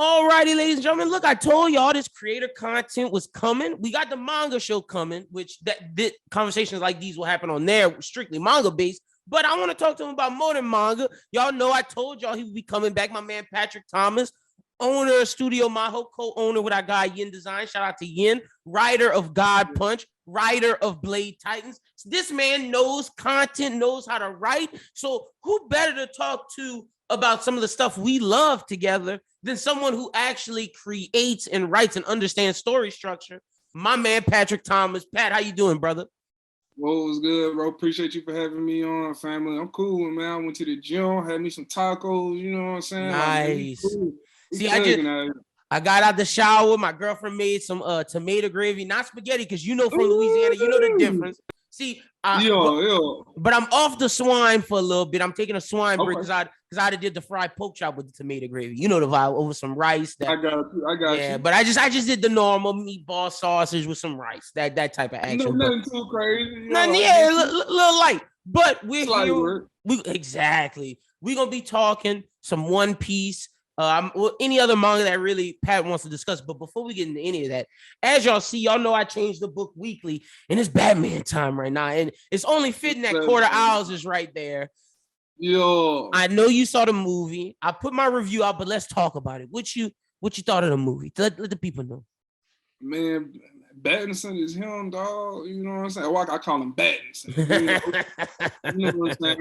All righty, ladies and gentlemen. Look, I told y'all this creator content was coming. We got the manga show coming, which that conversations like these will happen on there, strictly manga based. But I want to talk to him about more than manga. Y'all know I told y'all he would be coming back. My man Patrick Thomas, owner of Studio Maho, co-owner with our guy Yin Design. Shout out to Yin, writer of God Punch, writer of Blade Titans. This man knows content, knows how to write. So who better to talk to about some of the stuff we love together than someone who actually creates and writes and understands story structure? My man, Patrick Thomas. Pat, how you doing, brother? Well, it was good, bro. Appreciate you for having me on, family. I'm cool, man. I went to the gym, had me some tacos, you know what I'm saying? Nice. Like, cool. See, I got out the shower. My girlfriend made some tomato gravy, not spaghetti, because you know from Louisiana, you know the difference. See, but I'm off the swine for a little bit. I'm taking a swine break because I did the fried pork chop with the tomato gravy. You know the vibe, over some rice. I got you. But I just did the normal meatball sausage with some rice. That type of action. Nothing too crazy. Little light. But we're here. Exactly. We're gonna be talking some One Piece. Any other manga that really Pat wants to discuss. But before we get into any of that, as y'all see, y'all know I changed the book weekly, and it's Batman time right now, and it's only fitting that quarter hours is right there. Yo, I know you saw the movie. I put my review out, but let's talk about it. What you thought of the movie? Let the people know. Man, Pattinson is him, dog. You know what I'm saying? Well, I call him Pattinson. You know what I'm saying?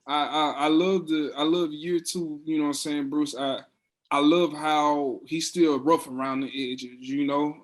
I love year two, you know what I'm saying, Bruce. I love how he's still rough around the edges, you know.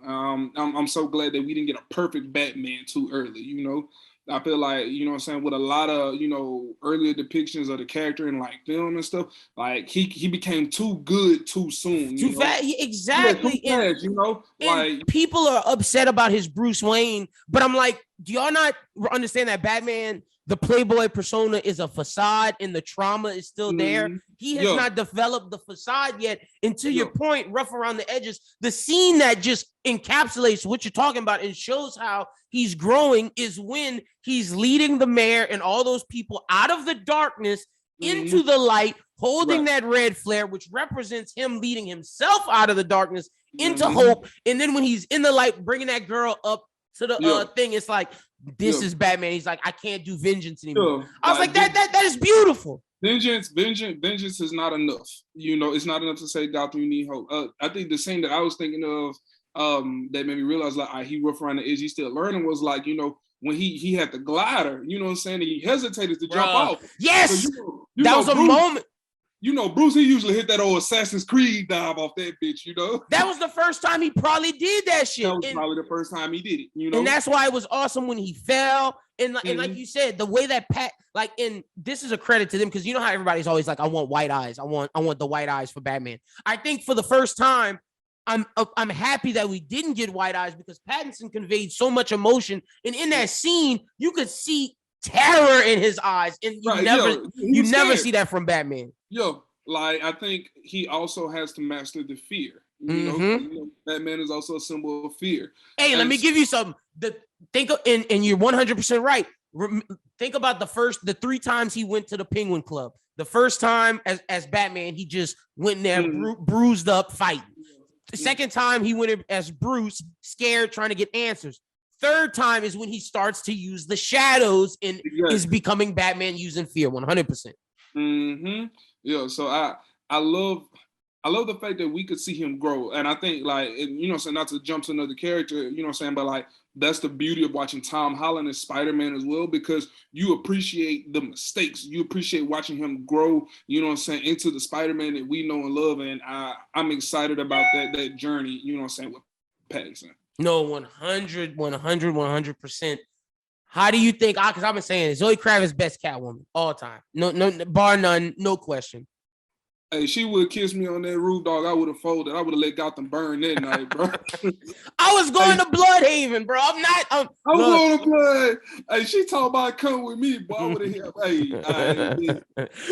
I'm so glad that we didn't get a perfect Batman too early, you know. I feel like, you know what I'm saying, with a lot of, you know, earlier depictions of the character in like film and stuff, like he became too good too soon. Too fast, exactly. Yeah, too fast, you know, like people are upset about his Bruce Wayne, but I'm like, do y'all not understand that Batman, the Playboy persona, is a facade and the trauma is still there? He has not developed the facade yet. And to your point, rough around the edges, the scene that just encapsulates what you're talking about and shows how he's growing is when he's leading the mayor and all those people out of the darkness into the light, holding that red flare, which represents him leading himself out of the darkness into hope. And then when he's in the light, bringing that girl up to the thing, it's like, this is Batman. He's like, I can't do vengeance anymore. I was like, that is beautiful. Vengeance is not enough. You know, it's not enough to say, Gotham, you need hope. I think the scene that I was thinking of that made me realize like he rough around the edge, he's still learning, was like, you know, when he had the glider, you know what I'm saying, he hesitated to jump off. Yes, so that was a moment. You know, Bruce, he usually hit that old Assassin's Creed dive off that bitch, you know? That was the first time he probably did that shit. That was probably the first time he did it, you know? And that's why it was awesome when he fell. And like you said, the way that Pat, like, and this is a credit to them, because you know how everybody's always like, I want white eyes. I want the white eyes for Batman. I think for the first time, I'm happy that we didn't get white eyes, because Pattinson conveyed so much emotion. And in that scene, you could see terror in his eyes. And you never see that from Batman. Yo, like, I think he also has to master the fear. You know, Batman is also a symbol of fear. Hey, let me give you some. And you're 100% right. Think about the 3 times he went to the Penguin Club. The first time as Batman, he just went in there bruised up fighting. The second time he went in as Bruce, scared, trying to get answers. Third time is when he starts to use the shadows and is becoming Batman using fear 100%. Yeah, so I love the fact that we could see him grow. And I think, like, you know, so not to jump to another character, you know what I'm saying, but like, that's the beauty of watching Tom Holland as Spider-Man as well, because you appreciate the mistakes. You appreciate watching him grow, you know what I'm saying, into the Spider-Man that we know and love. And I'm excited about that journey, you know what I'm saying, with Pattinson. No, 100%. How do you think, because I've been saying it, Zoe Kravitz best Catwoman all time. No, bar none, no question. Hey, she would have kissed me on that roof, dog. I would have folded. I would have let Gotham burn that night, bro. I was going to Bloodhaven, bro. I'm going to Blood. Hey, she talking about come with me, boy. I would have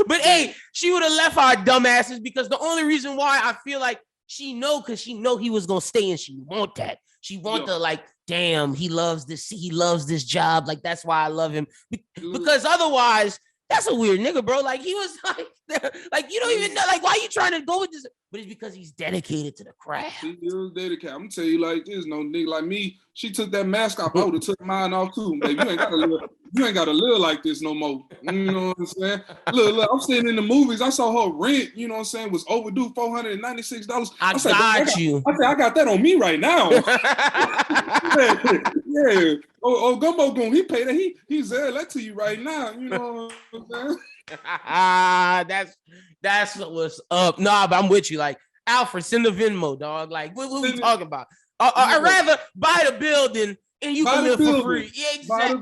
But hey, she would have left our dumbasses, because the only reason why I feel like she know he was gonna stay, and she want that. She want the, like, damn, he loves this job. Like, that's why I love him. Because otherwise, that's a weird nigga, bro. Like he was like you don't even know, like, why are you trying to go with this? But it's because he's dedicated to the craft. He is dedicated. I'm gonna tell you like this, no nigga like me. She took that mask off. I would have took mine off too, baby. You ain't gotta live like this no more. You know what I'm saying? Look, I'm sitting in the movies. I saw her rent. You know what I'm saying? Was overdue $496. I said, I got that on me right now. yeah. Oh, Gumbo Goon, he paid that. He's there that to you right now. You know what I'm saying? That's what's up. Nah, but I'm with you. Like, Alfred, send the Venmo, dog. Like, what we talking about? I'd rather buy the building and you can live for free. Yeah, exactly.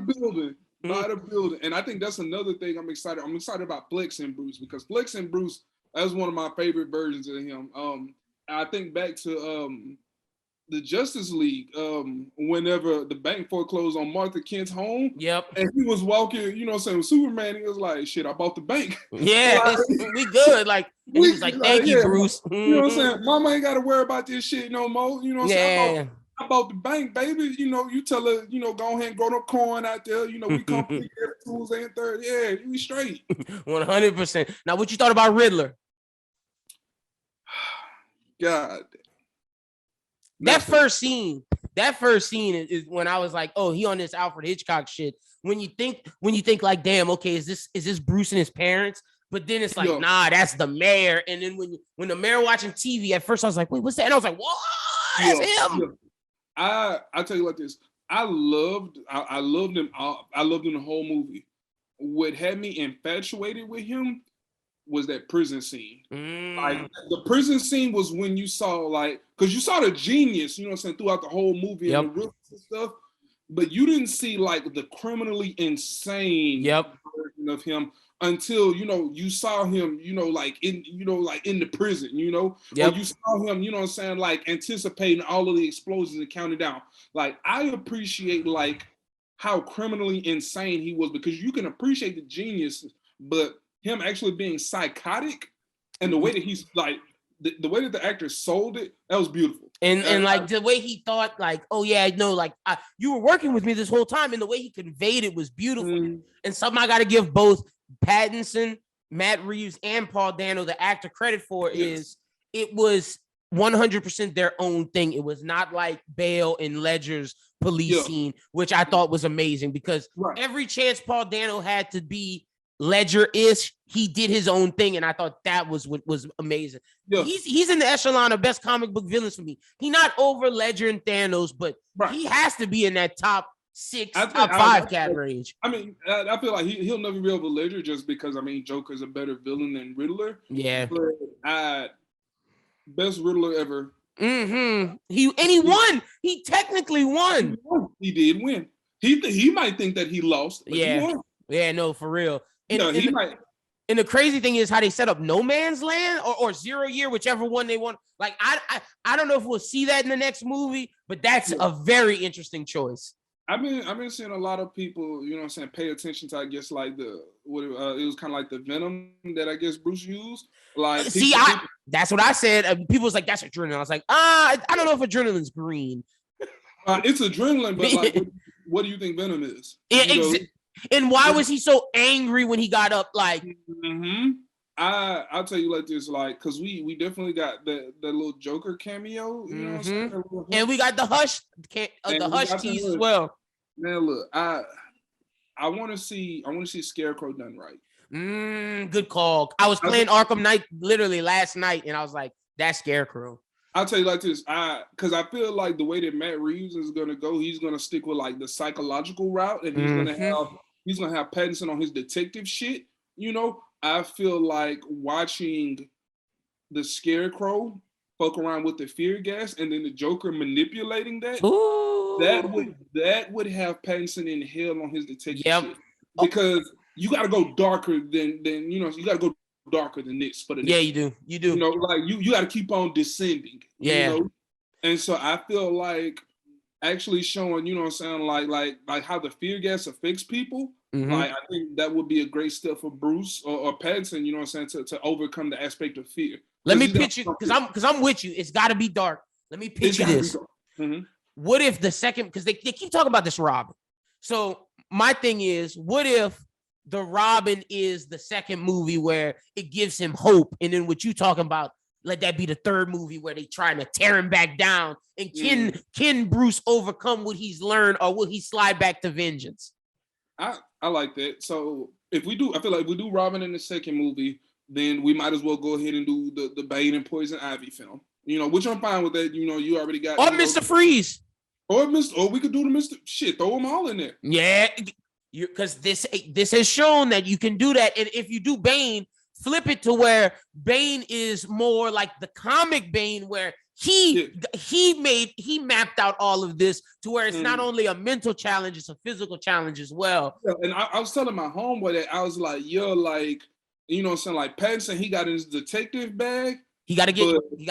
Buy the building. And I think that's another thing I'm excited. I'm excited about Flex and Bruce, because Flex and Bruce, that's one of my favorite versions of him. I think back to the Justice League, whenever the bank foreclosed on Martha Kent's home. Yep. And he was walking, you know what I'm saying, with Superman, he was like, shit, I bought the bank. Yeah, like, we good. Like, and he was like, thank you, Bruce. You know what I'm saying? Mama ain't got to worry about this shit no more. You know what I'm saying? I bought the bank, baby. You know, you tell her, you know, go ahead and grow no corn out there. You know, we come every Tuesday and Thursday. Yeah, we straight. 100%. Now, what you thought about Riddler? God. That first scene is when I was like, oh, he on this Alfred Hitchcock shit. When you think like, damn, okay, is this Bruce and his parents? But then it's like, nah, that's the mayor. And then when the mayor watching TV, at first I was like, wait, what's that? And I was like, what? That's him. Yeah. I tell you like this. I loved him. I loved him the whole movie. What had me infatuated with him was that prison scene. Like, the prison scene was when you saw, like, because you saw the genius, you know what I'm saying, throughout the whole movie and the real stuff, but you didn't see like the criminally insane version of him until, you know, you saw him, like in the prison, or you saw him, you know what I'm saying, like anticipating all of the explosions and counting down. Like, I appreciate like how criminally insane he was, because you can appreciate the genius, but him actually being psychotic and the way that he's like, the way that the actor sold it, that was beautiful. And like the way he thought, like, oh yeah, I know, like you were working with me this whole time, and the way he conveyed it was beautiful. And something I got to give both Pattinson, Matt Reeves, and Paul Dano, the actor, credit for is it was 100% their own thing. It was not like Bale and Ledger's police scene, which I thought was amazing, because every chance Paul Dano had to be Ledger-ish, he did his own thing, and I thought that was what was amazing. He's in the echelon of best comic book villains for me. He's not over Ledger and Thanos, but he has to be in that top 6, top 5 cat range. I mean, I feel like he'll never be over Ledger, just because, I mean, Joker's a better villain than Riddler. Yeah. But best Riddler ever. He won. He technically won. He did win. He might think that he lost, but he won. Yeah, no, for real. And, he might. And the crazy thing is how they set up No Man's Land or 0 Year, whichever one they want. Like, I don't know if we'll see that in the next movie, but that's a very interesting choice. I've been seeing a lot of people, you know what I'm saying, pay attention to, I guess, like it was kind of like the Venom that I guess Bruce used. Like, that's what I said. People was like, that's adrenaline. I was like, I don't know if adrenaline's green. It's adrenaline, but like, what do you think Venom is? And why was he so angry when he got up? Like, I'll tell you like this, like, because we definitely got the little Joker cameo, you know what I'm saying? And we got the Hush tease as well. Man, look, I want to see Scarecrow done right. Good call. I was playing Arkham Knight literally last night, and I was like, that's Scarecrow. I'll tell you like this, because I feel like the way that Matt Reeves is gonna go, he's gonna stick with like the psychological route, and he's gonna have Pattinson on his detective shit. You know, I feel like watching the Scarecrow fuck around with the fear gas, and then the Joker manipulating that. Ooh. That would have Pattinson in hell on his detective shit, because you got to go darker than you got to go darker than this for the next. You do. You know, like you got to keep on descending. Yeah. You know? And so I feel like actually showing, you know what I'm saying, like how the fear gas affects people. Like, I think that would be a great step for Bruce or Pattinson, you know what I'm saying, to overcome the aspect of fear. Let me pitch you, because I'm with you. It's got to be dark. Let me pitch you this. What if the second, because they keep talking about this Robin. So my thing is, what if the Robin is the second movie where it gives him hope, and then what you talking about, let that be the third movie where they trying to tear him back down. And can Bruce overcome what he's learned, or will he slide back to vengeance? I like that. So I feel like if we do Robin in the second movie, then we might as well go ahead and do the Bane and Poison Ivy film. Which I'm fine with that. You already got. Or Mr. Freeze. Or we could do the Mr. Shit. Throw them all in there. Yeah, because this has shown that you can do that. And if you do Bane, flip it to where Bane is more like the comic Bane, where he mapped out all of this to where it's not only a mental challenge, it's a physical challenge as well. Yeah, and I was telling my homeboy that I was like, yo, like, what I'm saying, like Pattinson, he got in his detective bag. He got to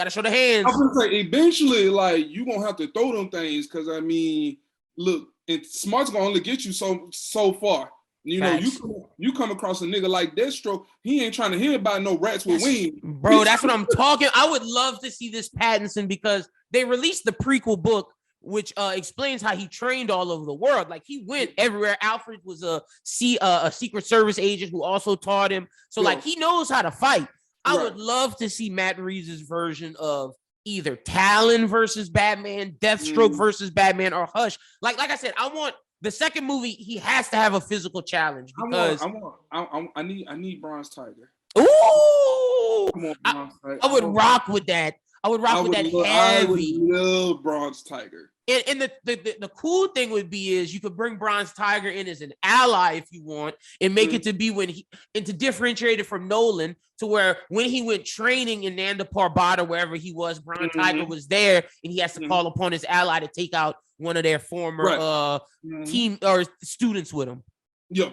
show the hands. I was gonna say, eventually, like, you gonna have to throw them things, because I mean, look, and smart's gonna only get you so far. You come across a nigga like Deathstroke, he ain't trying to hear about no rats with wings. Bro, that's what I'm talking. I would love to see this Pattinson, because they released the prequel book, which explains how he trained all over the world. Like, he went everywhere. Alfred was a Secret Service agent who also taught him. So, like, he knows how to fight. I would love to see Matt Reeves' version of either Talon versus Batman, Deathstroke versus Batman, or Hush. Like I said, I want the second movie. He has to have a physical challenge, because I need Bronze Tiger. Ooh, I would rock with that. I would rock with that heavy. I would love Bronze Tiger. And the cool thing would be is you could bring Bronze Tiger in as an ally if you want, and make it to be to differentiate it from Nolan, to where when he went training in Nanda Parbat, wherever he was, Bronze Tiger was there, and he has to call upon his ally to take out one of their former team or students with him. Yeah.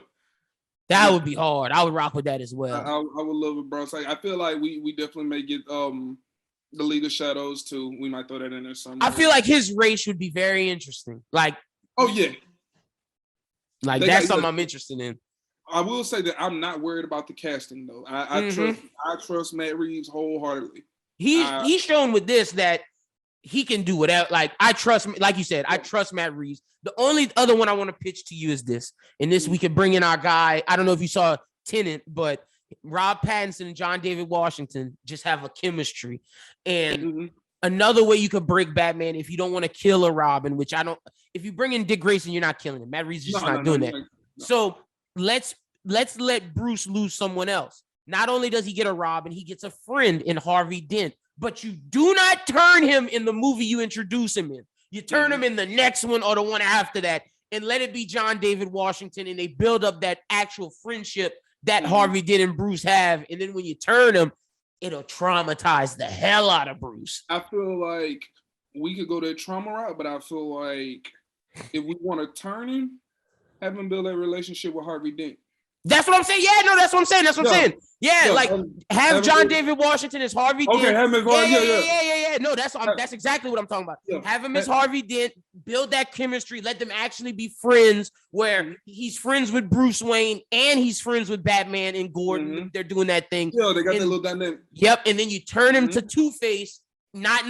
That would be hard. I would rock with that as well. I would love a Bronze Tiger. I feel like we definitely may get the League of Shadows too. We might throw that in there somewhere. I feel like his race would be very interesting. Like, oh yeah, like that's something I'm interested in. I will say that I'm not worried about the casting though. I trust Matt Reeves wholeheartedly. He's shown with this that he can do whatever. Like, I trust, like you said, I trust Matt Reeves. The only other one I want to pitch to you is this, and this we could bring in our guy. I don't know if you saw Tenet, but Rob Pattinson and John David Washington just have a chemistry. And another way you could break Batman, if you don't want to kill a Robin, which I don't, if you bring in Dick Grayson, you're not killing him. Matt Reeves is just not doing that. No. So let's let Bruce lose someone else. Not only does he get a Robin, he gets a friend in Harvey Dent, but you do not turn him in the movie you introduce him in. You turn him in the next one or the one after that, and let it be John David Washington, and they build up that actual friendship that Harvey Dent and Bruce have. And then when you turn him, it'll traumatize the hell out of Bruce. I feel like we could go that trauma route, but I feel like if we want to turn him, have him build that relationship with Harvey Dent. That's what I'm saying. Yeah, no, that's what I'm saying. That's what I'm saying. Yeah, like have John David Washington as Harvey Dent. Okay, have him as Harvey Dent. Yeah. No, that's exactly what I'm talking about. Yeah. Have him as Harvey Dent. Build that chemistry. Let them actually be friends, where he's friends with Bruce Wayne and he's friends with Batman and Gordon. They're doing that thing. Yeah, they got that little dynamic. Yep, and then you turn him to Two-Face. Not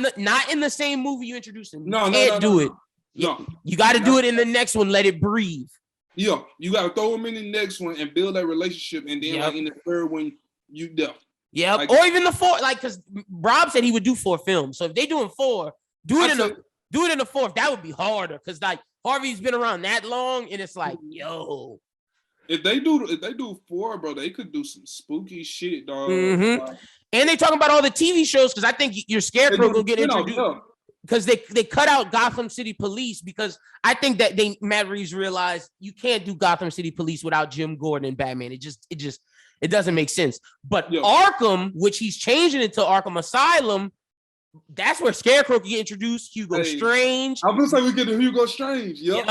in the same movie you introduced him. No, do it. No, you got to do it in the next one. Let it breathe. Yeah, you got to throw him in the next one and build that relationship, and then like in the third one, you dealt. Yeah, like, or even the fourth, like, because Rob said he would do 4 films. So if they doing 4, do it in the fourth. That would be harder, because like Harvey's been around that long, and it's like, yo. If they do 4, bro, they could do some spooky shit, dog. And they talking about all the TV shows, because I think your Scarecrow will get introduced. Because they cut out Gotham City Police, because I think that Matt Reeves realized you can't do Gotham City Police without Jim Gordon and Batman. It doesn't make sense. But Arkham, which he's changing it to Arkham Asylum, that's where Scarecrow can get introduced. Hugo Strange. I'm gonna say we get the Hugo Strange. Yep.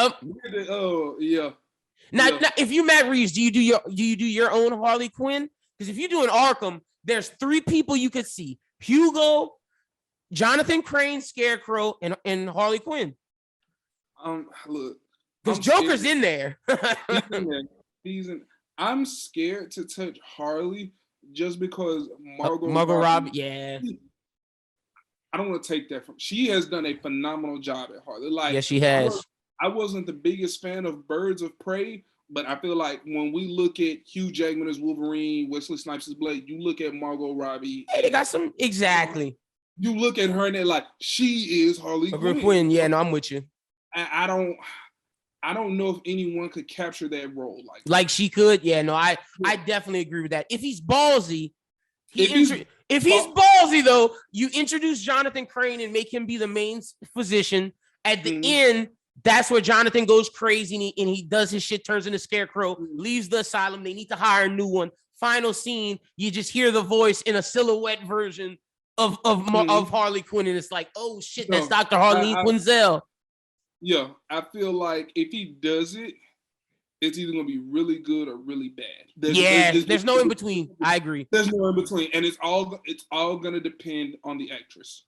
Now, if you Matt Reeves, do you do your own Harley Quinn? Because if you do an Arkham, there's 3 people you could see: Hugo, Jonathan Crane, Scarecrow, and Harley Quinn. Look, because Joker's in there. He's in. I'm scared to touch Harley just because Margot Robbie. Yeah. I don't want to take that from. She has done a phenomenal job at Harley. Like, yes, she has. I wasn't the biggest fan of Birds of Prey, But I feel like when we look at Hugh Jackman as Wolverine, Wesley Snipes as Blade, you look at Margot Robbie. Hey, they got some exactly. You look at her and they're like, she is Harley Quinn. Yeah, no, I'm with you. I don't know if anyone could capture that role like she could. Yeah, no, I definitely agree with that. If he's ballsy, if he's ballsy though, you introduce Jonathan Crane and make him be the main physician. At the end, that's where Jonathan goes crazy and he does his shit, turns into Scarecrow, leaves the asylum. They need to hire a new one. Final scene, you just hear the voice in a silhouette version of Harley Quinn, and it's like, oh shit, that's Dr. Harleen Quinzel. Yeah, I feel like if he does it, it's either gonna be really good or really bad. There's no in between. I agree. There's no in between, and it's all gonna depend on the actress.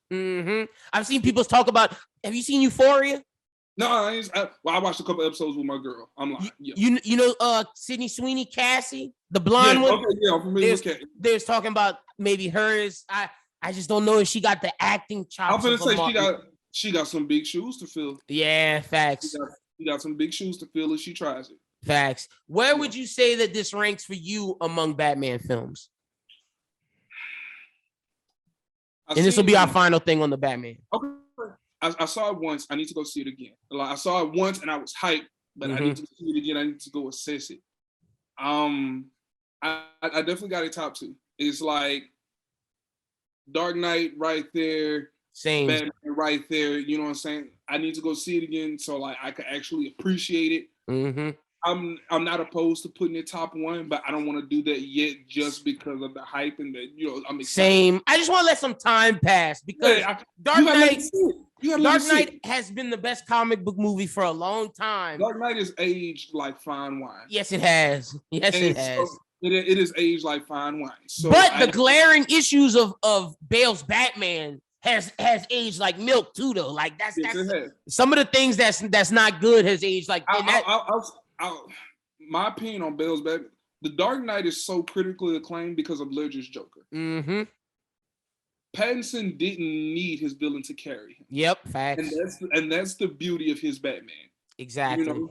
I've seen people talk about. Have you seen Euphoria? No, I watched a couple episodes with my girl. I'm like, you know, Sydney Sweeney, Cassie, the blonde one. Okay, yeah, I'm familiar with Cassie. They was talking about maybe hers. I just don't know if she got the acting chops. I'm gonna say she got some big shoes to fill. Yeah, facts. She got some big shoes to fill if she tries it. Facts. Where would you say that this ranks for you among Batman films? And this will be our final thing on the Batman. Okay. I saw it once. I need to go see it again. Like, I saw it once and I was hyped, but I need to see it again. I need to go assess it. I definitely got a top two. It's like Dark Knight right there. Same. Batman right there. You know what I'm saying? I need to go see it again so like I could actually appreciate it. I'm not opposed to putting it top one, but I don't want to do that yet just because of the hype and the I'm excited. Same. I just want to let some time pass because Dark Knight has been the best comic book movie for a long time. Dark Knight is aged like fine wine. Yes, it has. Yes, it has. So it is aged like fine wine. So but the glaring issues of Bale's Batman has aged like milk too, though. Like that's some of the things that's not good has aged like. My opinion on Bale's Batman, The Dark Knight is so critically acclaimed because of Ledger's Joker. Pattinson didn't need his villain to carry him. Yep, facts. And that's the beauty of his Batman. Exactly. You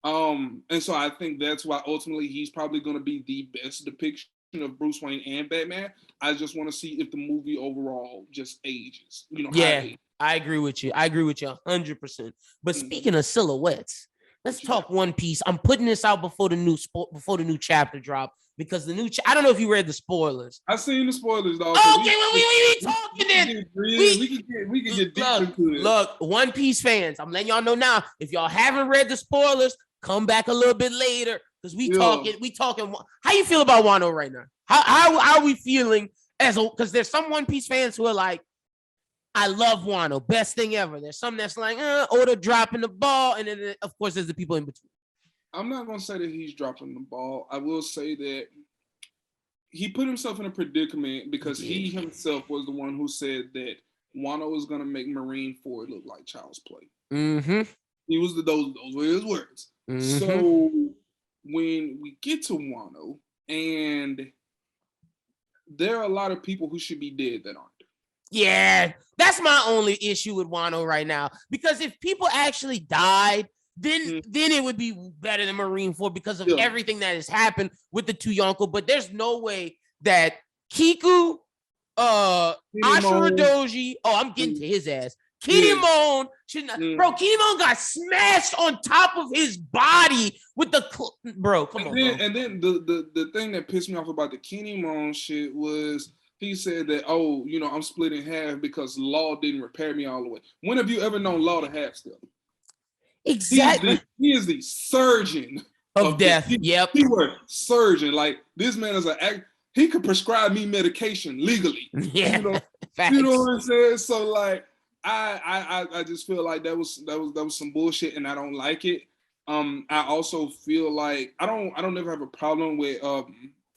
know? And so I think that's why ultimately he's probably going to be the best depiction of Bruce Wayne and Batman. I just want to see if the movie overall just ages. I agree with you. 100%. But speaking of silhouettes, let's talk One Piece. I'm putting this out before the new chapter drop because I don't know if you read the spoilers. I seen the spoilers, dog. Okay, we talking then. We can get deep into it. Look, One Piece fans, I'm letting y'all know now. If y'all haven't read the spoilers, come back a little bit later because we talking. How you feel about Wano right now? How are we feeling because there's some One Piece fans who are like, I love Wano, best thing ever. There's some that's like, Oda dropping the ball, and then of course there's the people in between. I'm not gonna say that he's dropping the ball. I will say that he put himself in a predicament because he himself was the one who said that Wano was gonna make Marine 4 look like child's play. He was those were his words. So when we get to Wano, and there are a lot of people who should be dead that aren't. Yeah, that's my only issue with Wano right now. Because if people actually died, then it would be better than Marine 4 because of everything that has happened with the two Yonko. But there's no way that Kiku, Ashura Doji, I'm getting to his ass. Kinemon should not, bro. Kinemon got smashed on top of his body with the bro. Come on, bro. And then the thing that pissed me off about the Kinemon shit was he said that I'm split in half because Law didn't repair me all the way. When have you ever known Law to half step? Exactly. He is the surgeon of death. Yep. He was surgeon. Like this man is he could prescribe me medication legally. Yeah. You know what I'm saying? So like. I just feel like that was some bullshit and I don't like it. I also feel like I don't never have a problem with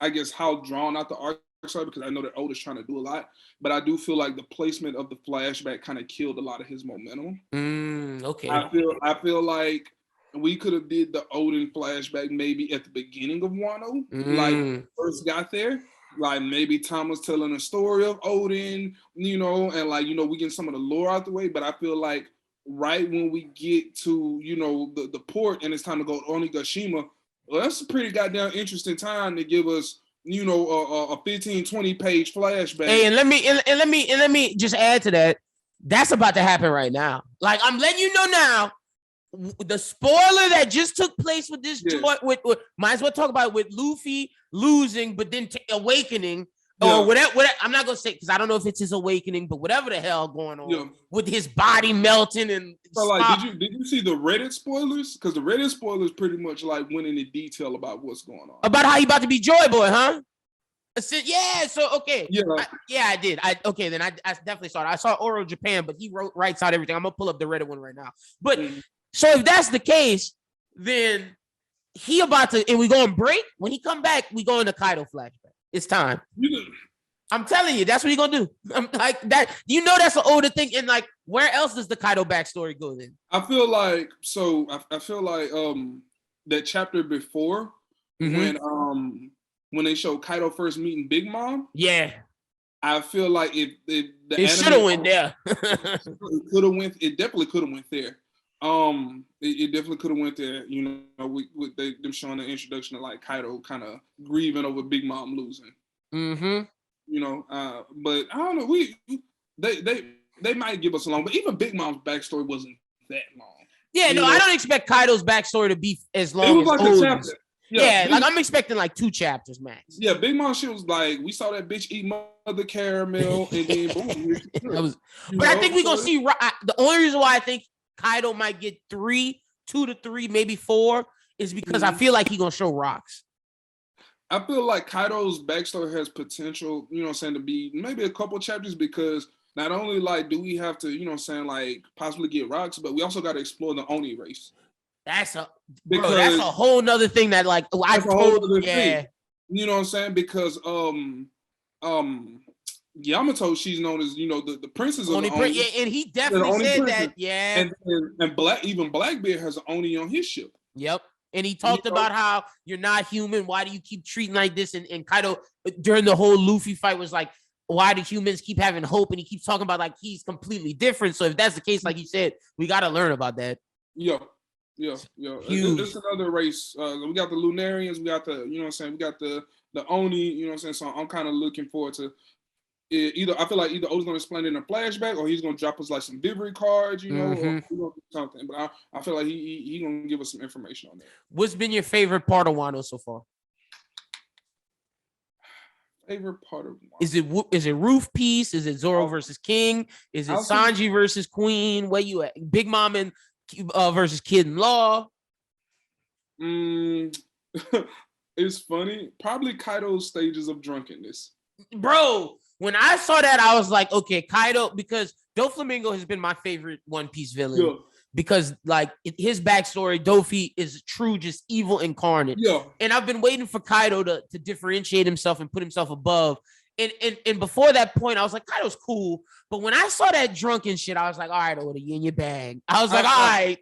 I guess how drawn out the arc are because I know that Oda's trying to do a lot, but I do feel like the placement of the flashback kind of killed a lot of his momentum. Okay. I feel like we could have did the Odin flashback maybe at the beginning of Wano, like first got there. Like maybe Tom was telling a story of Odin, and like, we get some of the lore out the way. But I feel like right when we get to, the port and it's time to go to Onigashima, Well, that's a pretty goddamn interesting time to give us, you know, a 15, 20 page flashback. Hey, and let me just add to that. That's about to happen right now. Like, I'm letting you know now. The spoiler that just took place with this joint, with might as well talk about it, with Luffy losing, but then awakening, or whatever. I'm not gonna say, because I don't know if it's his awakening, but whatever the hell going on with his body melting and. So, like, did you see the Reddit spoilers? Because the Reddit spoilers pretty much like went into detail about what's going on. About how he about to be Joy Boy, huh? Yeah. So okay. Yeah. I did. Then I definitely saw it. I saw Oro Japan, but he writes out everything. I'm gonna pull up the Reddit one right now. But. So if that's the case, then he about to, and we go on break. When he come back, we go into Kaido flashback. It's time. I'm telling you, that's what he gonna do. I'm like that. You know, that's an older thing. And like, where else does the Kaido backstory go then? I feel like I feel like that chapter before when they show Kaido first meeting Big Mom. Yeah. I feel like it should have went there. It definitely could have went there. It definitely could have went there, you know, with them showing the introduction of like Kaido kind of grieving over Big Mom losing. Mm-hmm. You know, but I don't know. They might give us a long, but even Big Mom's backstory wasn't that long. Yeah, no, I don't expect Kaido's backstory to be as long. It was like a chapter. Yeah, like I'm expecting like 2 chapters max. Yeah, Big Mom shit was like, we saw that bitch eat Mother Caramel, and then boom. But I think we're gonna see. The only reason why I think Kaido might get 2 to 3, maybe 4, is because I feel like he's gonna show rocks. I feel like Kaido's backstory has potential, you know what I'm saying, to be maybe a couple chapters, because not only like do we have to, you know what I'm saying, like possibly get rocks, but we also got to explore the Oni race. That's a whole nother thing that like I told thing. You know what I'm saying? Because Yamato, she's known as, you know, the princess of the Oni. Yeah, and he definitely said that. Yeah. And Blackbeard has an Oni on his ship. Yep. And he talked about how you're not human. Why do you keep treating like this? And Kaido during the whole Luffy fight was like, why do humans keep having hope? And he keeps talking about like he's completely different. So if that's the case, like you said, we got to learn about that. Yeah. It's another race. We got the Lunarians. We got the, you know what I'm saying, we got the Oni, you know what I'm saying? So I'm kind of looking forward to I feel like either O's gonna explain it in a flashback, or he's gonna drop us like some delivery cards, you know, or something. But I feel like he gonna give us some information on that. What's been your favorite part of Wano so far? Favorite part of Wano? Is it Roof Piece? Is it Zoro versus King? Is it Sanji versus Queen? Where you at? Big Mom and versus Kid in Law? It's funny. Probably Kaido's stages of drunkenness. Bro, when I saw that, I was like, okay, Kaido, because Doflamingo has been my favorite One Piece villain. Yeah. Because like his backstory, Dofi is true, just evil incarnate. Yeah. And I've been waiting for Kaido to differentiate himself and put himself above. And before that point, I was like, Kaido's cool. But when I saw that drunken shit, I was like, all right, Oda, you in your bag. I was like, all right.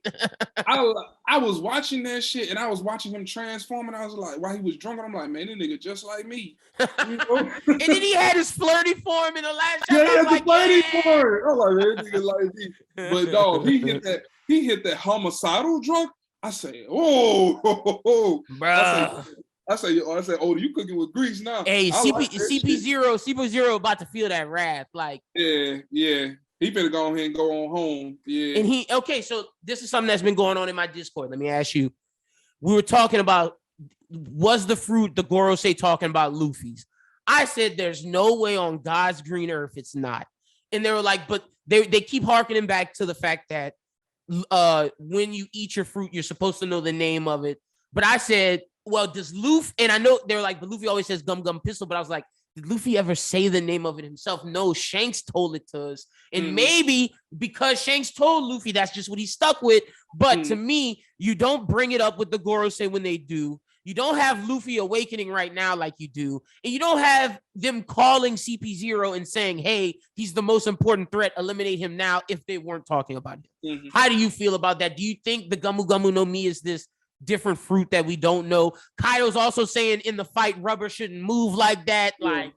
I was watching that shit, and I was watching him transform, and I was like, while he was drunk, I'm like, man, this nigga just like me. You know? And then he had his flirty form in the last chapter. Yeah, he had the flirty form. I'm like, man, this nigga like me. But dog, he hit that homicidal drunk. I say, oh, bro. I say, oh, you cooking with grease now. Hey, CP0 about to feel that wrath. Like, yeah. He better go ahead and go on home. Yeah. And so this is something that's been going on in my Discord. Let me ask you. We were talking about, was the fruit the Gorosei talking about Luffy's? I said, there's no way on God's green earth it's not. And they were like, but they keep harkening back to the fact that when you eat your fruit, you're supposed to know the name of it. But I said, well, does Luffy, and I know they're like, but Luffy always says gum gum pistol, but I was like, did Luffy ever say the name of it himself? No, Shanks told it to us. And maybe because Shanks told Luffy, that's just what he stuck with. But to me, you don't bring it up with the Gorosei when they do. You don't have Luffy awakening right now like you do. And you don't have them calling CP0 and saying, hey, he's the most important threat. Eliminate him now if they weren't talking about it. How do you feel about that? Do you think the Gamu Gamu no Mi is this different fruit that we don't know? Kaido's also saying in the fight, rubber shouldn't move like that. Like,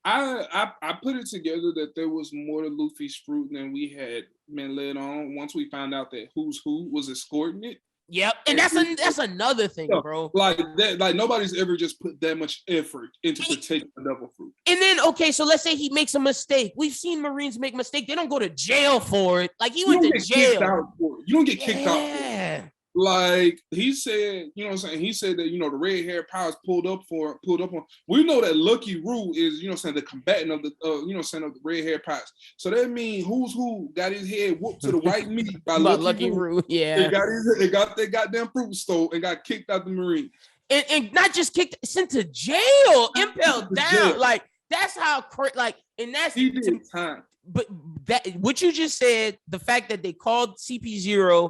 I put it together that there was more to Luffy's fruit than we had been led on once we found out that Who's Who was escorting it. Yep, and that's another thing, bro. Like that, like nobody's ever just put that much effort into protecting the devil fruit. And then, okay, so let's say he makes a mistake. We've seen Marines make mistakes. They don't go to jail for it. Like he went to jail. You don't get kicked out for it. Like he said, you know what I'm saying? He said that, you know, the red hair powers pulled up on. We know that Lucky Roo is, you know what I'm saying, the combatant of the, you know what I'm saying, of the red hair powers. So that means who got his head whooped to the white meat by Lucky Roo. Yeah. They got their goddamn fruit stole and got kicked out the Marine. And not just kicked, sent to jail, impelled down. Jail. Like, that's how, like, and that's he did time. But that what you just said, the fact that they called CP0,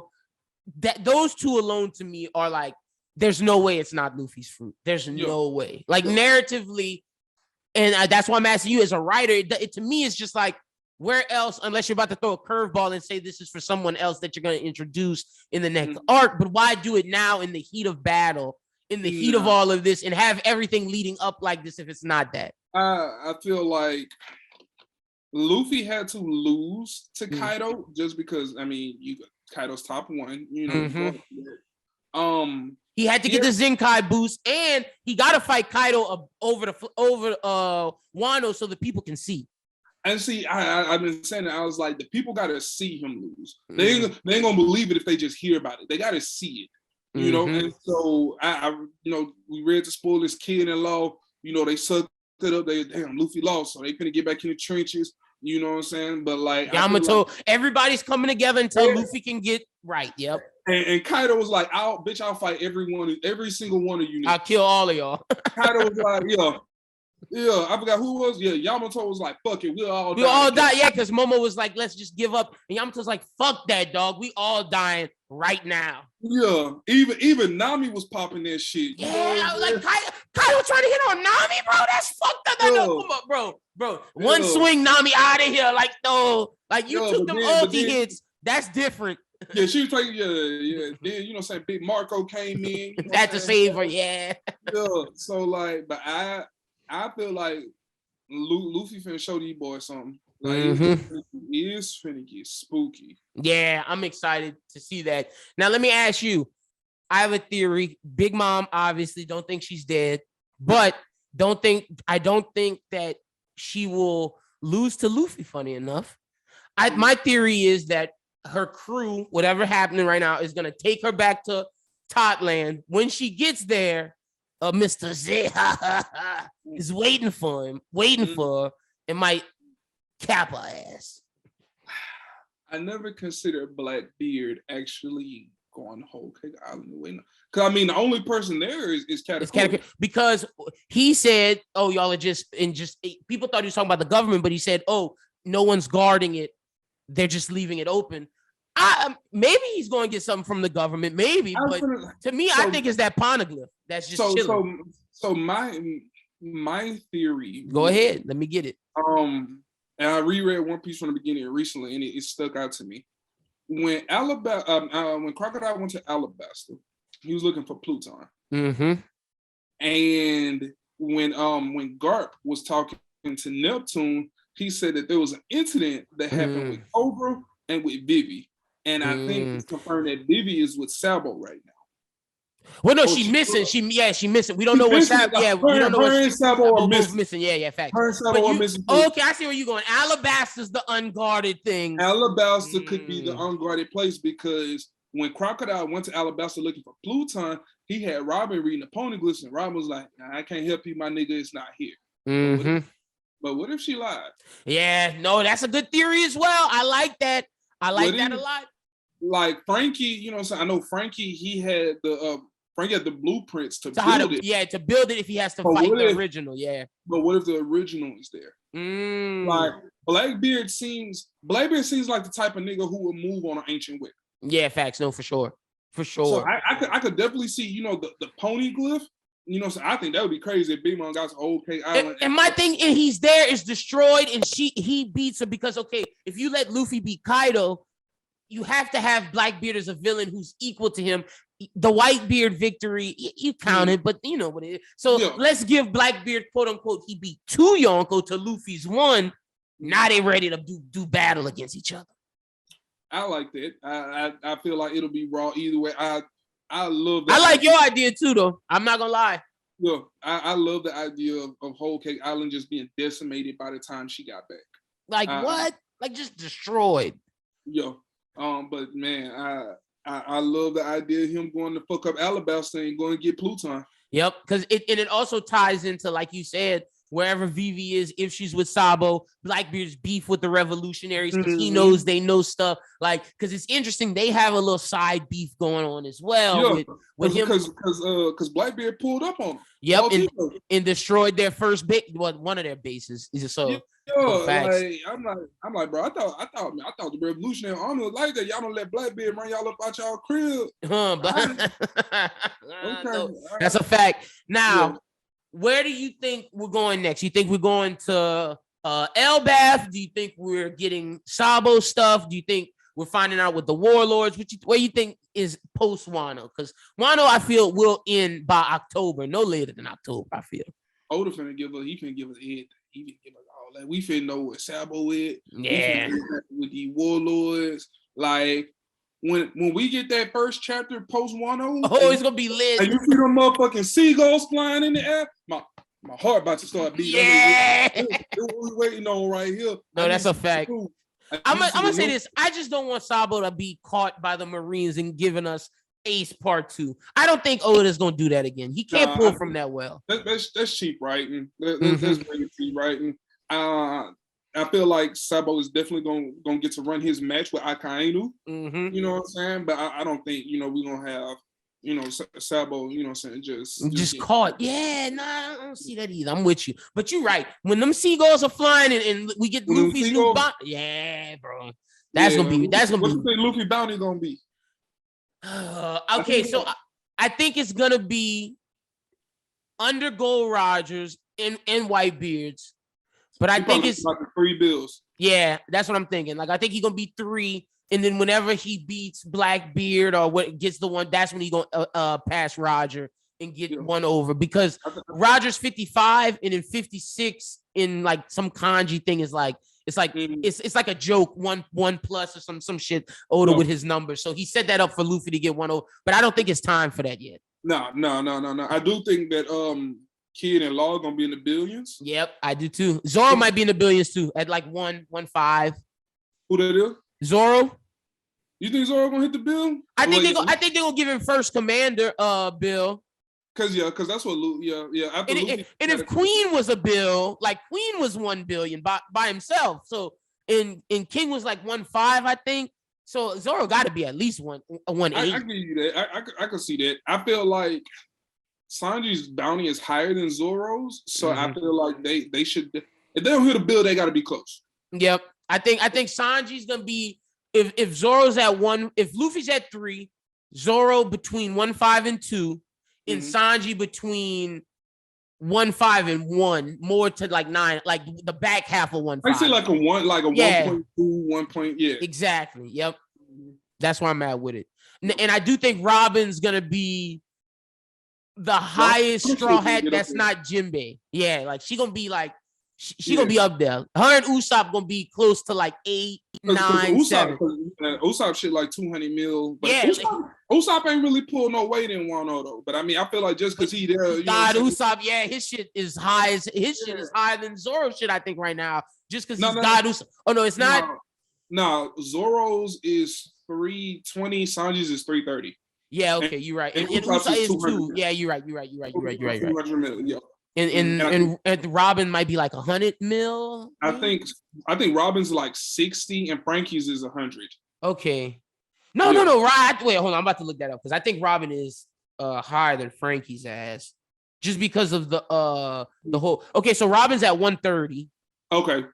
that those two alone to me are like, there's no way it's not Luffy's fruit. There's no way. Like narratively, and that's why I'm asking you as a writer. It to me is just like, where else, unless you're about to throw a curveball and say this is for someone else that you're going to introduce in the next arc. But why do it now in the heat of battle, in the heat of all of this, and have everything leading up like this if it's not that? I feel like Luffy had to lose to Kaido just because, I mean, Kaido's top one, you know. He had to get the Zenkai boost, and he got to fight Kaido over Wano so the people can see. And see, I've been saying that. I was like, the people got to see him lose. They ain't gonna believe it if they just hear about it. They got to see it, you know. And so I, you know, we read the spoilers. Kid-in-law, you know, they sucked it up. They damn Luffy lost, so they couldn't get back in the trenches. You know what I'm saying? But like Yamato, everybody's coming together until Luffy can get right. Yep. And Kaido was like, I'll fight every single one of you. I'll kill all of y'all. Kaido was like, yeah, I forgot who it was. Yeah, Yamato was like, fuck it, we'll all die. Yeah, because Momo was like, let's just give up. And Yamato's like, fuck that, dog. We all dying right now. Yeah, even Nami was popping that shit. Yeah, I was like, Kaido trying to hit on Nami, bro. That's fucked up. No, come on, bro. One swing, Nami out of here. Like, no, like you took them ulti hits. That's different. Yeah, she was trying. Yeah. Then you know, saying Big Marco came in. Had to save her. Yeah. So like, but I feel like Luffy finna show these boys something. Like, it's finna get spooky. Yeah, I'm excited to see that. Now, let me ask you. I have a theory. Big Mom obviously don't think she's dead, but I don't think that she will lose to Luffy. Funny enough, my theory is that her crew, whatever happening right now, is gonna take her back to Totland. When she gets there, Mr. Z is waiting for her, and might cap her ass. I never considered Blackbeard actually going whole Cake Island away. Because I mean, the only person there is Katakuri. Because he said, "Oh, y'all are just people thought he was talking about the government, but he said, "Oh, no one's guarding it; they're just leaving it open." Maybe he's going to get something from the government, maybe, but to me, I think it's that poneglyph that's just chilling. So my theory. Go ahead, let me get it. And I reread One Piece from the beginning recently, and it stuck out to me. When Crocodile went to Alabasta, he was looking for Pluton. And when Garp was talking to Neptune, he said that there was an incident that happened with Cobra and with Vivi. And I think it's confirmed that Vivi is with Sabo right now. Well, no, she's missing. She's missing. We don't know what Sabo. Yeah, we don't know what Sabo are missing. Yeah, fact. Her and Sabo are missing. Okay, I see where you're going. Alabasta's the unguarded thing. Alabasta could be the unguarded place because when Crocodile went to Alabasta looking for Pluton, he had Robin reading the poneglyphs, and Robin was like, "I can't help you, my nigga. It's not here." But what if she lied? Yeah, no, that's a good theory as well. I like that. I like that a lot. Like Frankie, you know what I'm saying? I know Frankie, he had the blueprints to build it. Yeah, to build it if he has to fight the original, yeah. But what if the original is there? Like Blackbeard seems like the type of nigga who would move on an ancient whip. Yeah, facts. No, for sure. So I could definitely see, you know, the pony glyph. You know, so I think that would be crazy if Big Mom got to Old Cake Island. And my thing, and he's there, is destroyed, and he beats her because, okay, if you let Luffy beat Kaido, you have to have Blackbeard as a villain who's equal to him. The Whitebeard victory, you count it, but you know what it is. So let's give Blackbeard, quote unquote, he beat 2 Yonko to Luffy's 1. Now they ready to do battle against each other. I like that. I feel like it'll be raw either way. I love that. I like your idea too, though. I'm not gonna lie. Yeah, I love the idea of Whole Cake Island just being decimated by the time she got back. Like what? Like just destroyed. Yo, but man, I love the idea of him going to fuck up Alabaster and going to get Pluton. Yep, because it also ties into, like you said, wherever Vivi is, if she's with Sabo, Blackbeard's beef with the revolutionaries because he knows they know stuff. Like, because it's interesting, they have a little side beef going on as well with him. Because Blackbeard pulled up on him. Yep, and destroyed their first base, one of their bases. Is it so? Like, I'm like, bro. I thought the Revolutionary Army was like that. Y'all don't let Blackbeard run y'all up out y'all crib. That's a fact. Now, where do you think we're going next? You think we're going to Elbath? Do you think we're getting Sabo stuff? Do you think we're finding out with the warlords? Where you think is post Wano? Because Wano, I feel, will end by October, no later than October. I feel. Oda finna give us. He finna give us everything. He finna give us all that. We finna know what Sabo is. Yeah. With the warlords, like when we get that first chapter post Wano, it's gonna be lit. And you see them motherfucking seagulls flying in the air. My heart about to start beating. Yeah. What we waiting on right here. No, that's a fact. I'm gonna say this. I just don't want Sabo to be caught by the Marines and giving us Ace Part 2. I don't think Oda's gonna do that again. He can't pull from that well. That's cheap writing. That's very cheap writing. I feel like Sabo is definitely gonna get to run his match with Akainu. You know what I'm saying? But I don't think we're gonna have Sabo. You know what I'm saying? Just caught. Yeah, nah, I don't see that either. I'm with you. But you're right. When them seagulls are flying and we get Luffy's new bounty. Yeah, bro. That's gonna be. What do you think Luffy bounty gonna be? Okay, so I think it's gonna be under Gold Rogers and Whitebeards. But I think it's like the 3 bills. Yeah, that's what I'm thinking. Like, I think he's gonna be 3, and then whenever he beats Blackbeard or what gets the one, that's when he's gonna pass Roger and get one over, because Roger's 55 and then 56 in like some kanji thing is like it's like a joke, one plus or some shit Oda with his numbers. So he set that up for Luffy to get 1 over, but I don't think it's time for that yet. No. I do think that Kid and Law gonna be in the billions. Yep, I do too. Zoro might be in the billions too, at like 1.5. Who that is? Zoro. You think Zoro gonna hit the bill? I think they're gonna give him first commander bill. Cause that's what Luffy. And if Queen was a bill, like Queen was 1 billion by himself. So and King was like 1.5, I think. So Zoro got to be at least 1.8. I give you that. I can see that. I feel like Sanji's bounty is higher than Zoro's, so I feel like they should. If they don't hit a bill, they got to be close. Yep, I think Sanji's gonna be if Zoro's at 1, if Luffy's at 3, Zoro between 1.5 and 2, and Sanji between 1.5 and 1, more to like 9, like the back half of 1.5. I say like a 1.2, 1 point. Yeah, exactly. Yep, that's where I'm at with it, and I do think Robin's gonna be the highest straw hat that's not Jinbei. Yeah, like she gonna be like she gonna be up there. Her and Usopp gonna be close to like 8, 9, 7. Usopp shit like 200 mil. But yeah, Usopp ain't really pulled no weight in Wano though. But I mean, I feel like just because he there, Usopp, his shit is high. His shit is higher than Zoro's shit, I think, right now. Just because he's God Usopp. Oh no, it's not. No, Zoro's is 320. Sanji's is 330. Yeah, okay, you're right. And Usopp is 2. Yeah, you're right. 200 mil, yeah. And Robin might be like 100 mil. I think Robin's like 60 and Frankie's is 100. Okay. No. Right. Wait, hold on. I'm about to look that up because I think Robin is higher than Frankie's ass, just because of the whole. Okay, so Robin's at 130. Okay.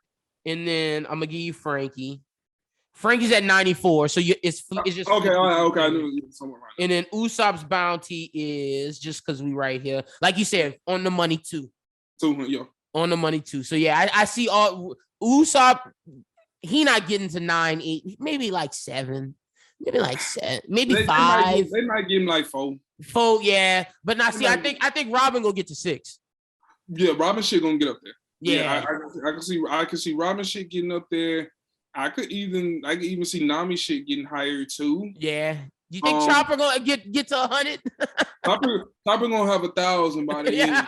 And then I'm gonna give you Frankie. Frankie's at 94, so it's just okay. Okay, I knew it was somewhere around. And then Usopp's bounty is just because we right here, like you said, on the money too. Yeah. On the money too. So yeah, I see all Usopp. He not getting to 9, 8, maybe like 7, maybe 5. They might give him like 4. 4, yeah. But now see, I think Robin gonna get to 6. Yeah, Robin shit gonna get up there. Yeah, I can see Robin shit getting up there. I could even see Nami shit getting higher too. Yeah. You think Chopper gonna get to 100? Chopper gonna have 1,000 by the end.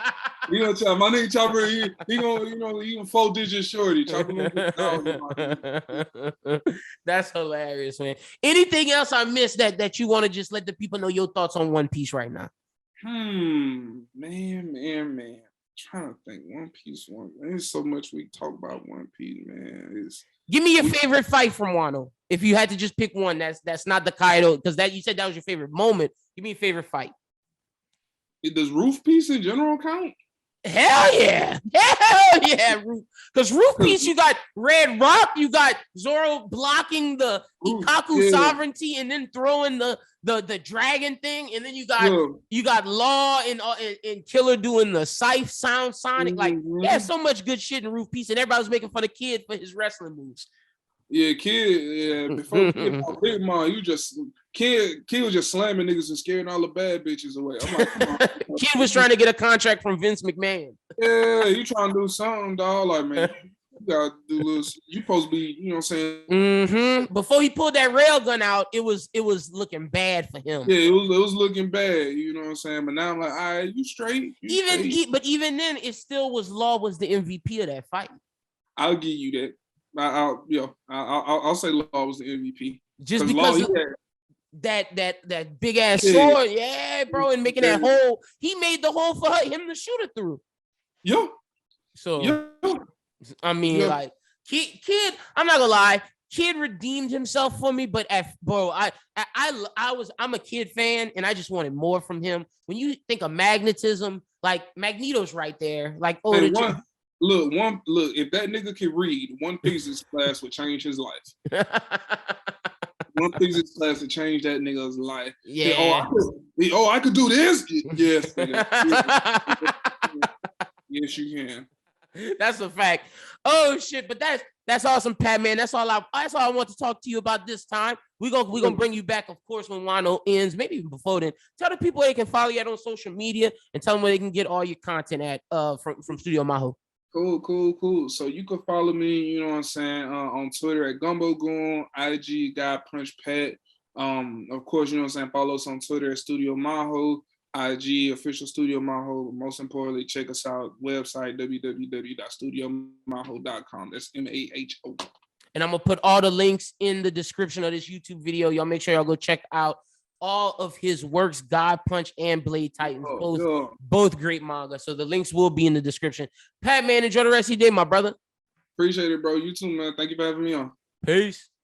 He gonna tell my nigga Chopper. He gonna he gonna 4-digit shorty. Chopper gonna get 1,000. That's hilarious, man. Anything else I missed that you want to just let the people know your thoughts on One Piece right now? Man. I'm trying to think. One Piece. There's so much we talk about One Piece, man. Give me your favorite fight from Wano. If you had to just pick one, that's not the Kaido, because that you said that was your favorite moment. Give me a favorite fight. Does Roof Piece in general count? Hell yeah. Roof. Because Roof Piece, you got Red Rock, you got Zoro blocking the Ikaku sovereignty and then throwing the dragon thing, and then you got Law and Killer doing the scythe sound sonic. Like, so much good shit in Roof Piece, and everybody was making fun of Kid for his wrestling moves. Yeah, before Kid Big Mom, Kid was just slamming niggas and scaring all the bad bitches away. I'm like, come on. Kid was trying to get a contract from Vince McMahon. Yeah, you trying to do something, dog. Like, man, you gotta do this. You supposed to be, you know what I'm saying? Before he pulled that rail gun out, it was looking bad for him. Yeah, it was looking bad, you know what I'm saying? But now I'm like, all right, you straight. But even then, it still was Law was the MVP of that fight. I'll give you that. I'll say Law was the MVP. Just because Law, that big ass sword, bro, and making that hole. He made the hole for him to shoot it through. Yeah. So I mean, like Kid, I'm not gonna lie, Kid redeemed himself for me, but I'm a Kid fan, and I just wanted more from him. When you think of magnetism, like Magneto's right there, like Look, if that nigga could read, One Piece's class would change his life. One Piece's class would change that nigga's life. Yeah. I could do this? Yes, nigga. Yes, you can. That's a fact. Oh shit, but that's awesome, Pat, man. That's all I want to talk to you about this time. We're gonna bring you back, of course, when Wano ends, maybe even before then. Tell the people they can follow you on social media and tell them where they can get all your content at from Studio Maho. Cool. So you can follow me, you know what I'm saying, on Twitter at Gumbo Goon, IG God Punch Pat. Of course, you know what I'm saying, follow us on Twitter at Studio Maho, IG official Studio Maho. Most importantly, check us out, website www.studiomaho.com. That's MAHO. And I'm gonna put all the links in the description of this YouTube video. Y'all make sure y'all go check out all of his works, God Punch and Blade Titans, both great manga. So the links will be in the description. Pat, man, enjoy the rest of your day, my brother. Appreciate it, bro. You too, man. Thank you for having me on. Peace.